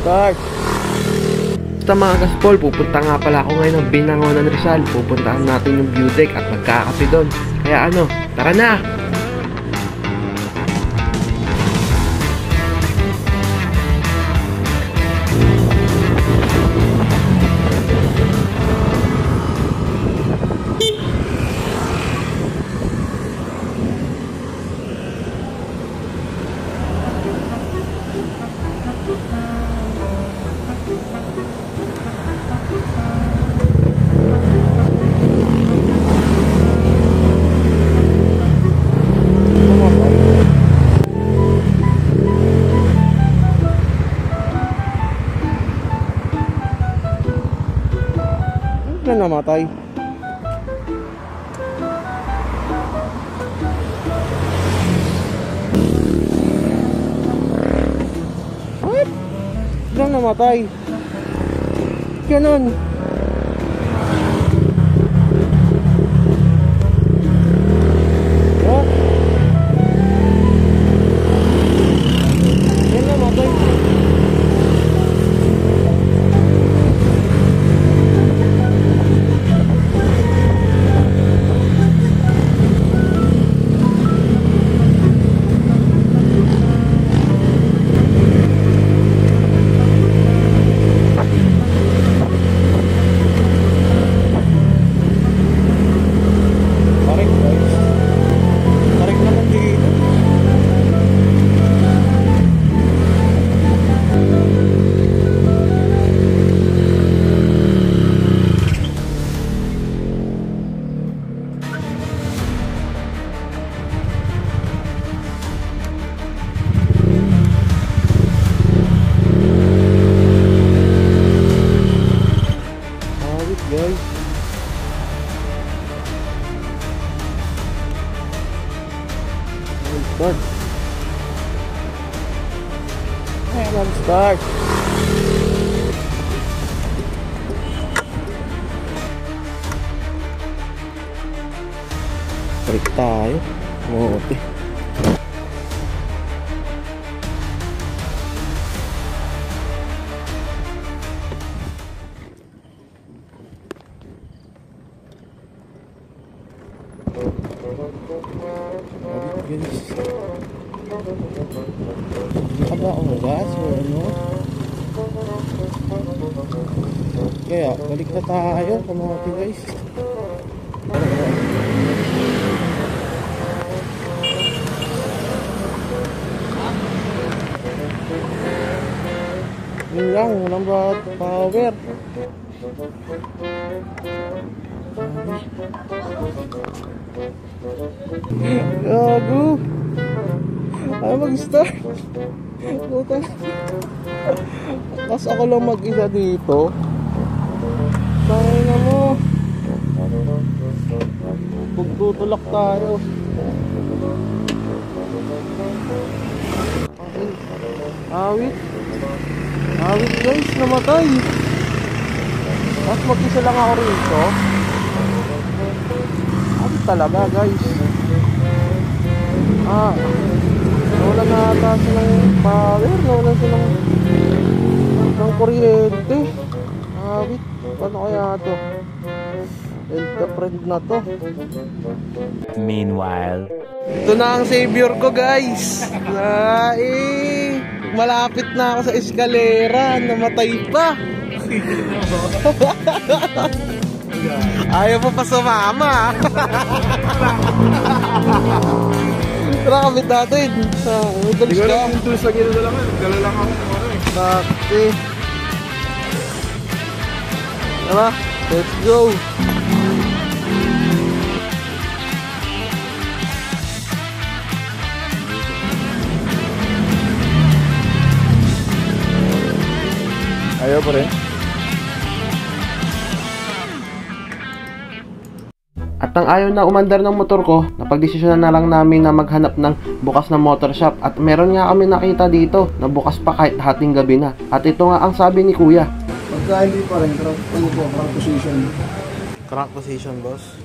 start. Basta mga gaspol, pupunta nga pala ako ngayon ng Binangonan Rizal. Pupuntahan natin yung view deck at magkakape doon. Kaya ano, tara na! Namatay. What? Biglang namatay. Ganun. What? Biglang namatay. Start. Ayan, start. Balik tayo. Mote. Hindi ba ang gas o ano? Kaya balik na tayo, kamote guys. Yun lang, walang power. Gago. Ay mag-start. Tapos ako lang mag-isa dito. Bakit na mo? Pagtutulak tayo. Awit. Awit guys, namatay. Tapos mag-isa lang ako rito. Awit talaga guys. Nawala na ata siya ng power. Nawala siya ng kuryente. Awit. Paano kaya ito? Delta friend na to. Meanwhile, ito na ang savior ko guys. Malapit na ako sa eskalera. Namatay pa. Ayaw mo pa sumama. Tara, kapit natin. Hindi ko lang yung tools na gano'n lang. Gala lang ako. Bakit? Tara, let's go. Ayaw pa rin. At nang ayaw na umandar ng motor ko, napagdesisyonan na lang namin na maghanap ng bukas na motor shop. At meron nga kami nakita dito na bukas pa kahit hating gabi na. At ito nga ang sabi ni Kuya. Pagka hindi pa rin, crank position. Crank position, boss.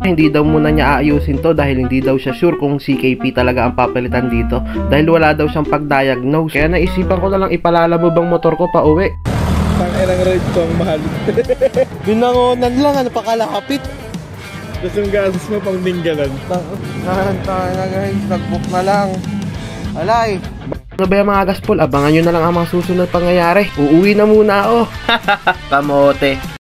Hindi daw muna niya aayusin to dahil hindi daw siya sure kung CKP talaga ang papalitan dito dahil wala daw siyang pag-diagnose. Kaya naisipan ko na lang ipalalabog ang motor ko pa uwi. Tang-inang ride ko ang mahal. Binangonan lang, ano pa kalapit. Tapos yung gastos mo pang dinggalan. Tang-ina guys, nag-book na lang. Alay. Ano ba yung mga gaspol? Abangan nyo na lang ang mga susunod pangyayari. Uuwi na muna ako. Kamote.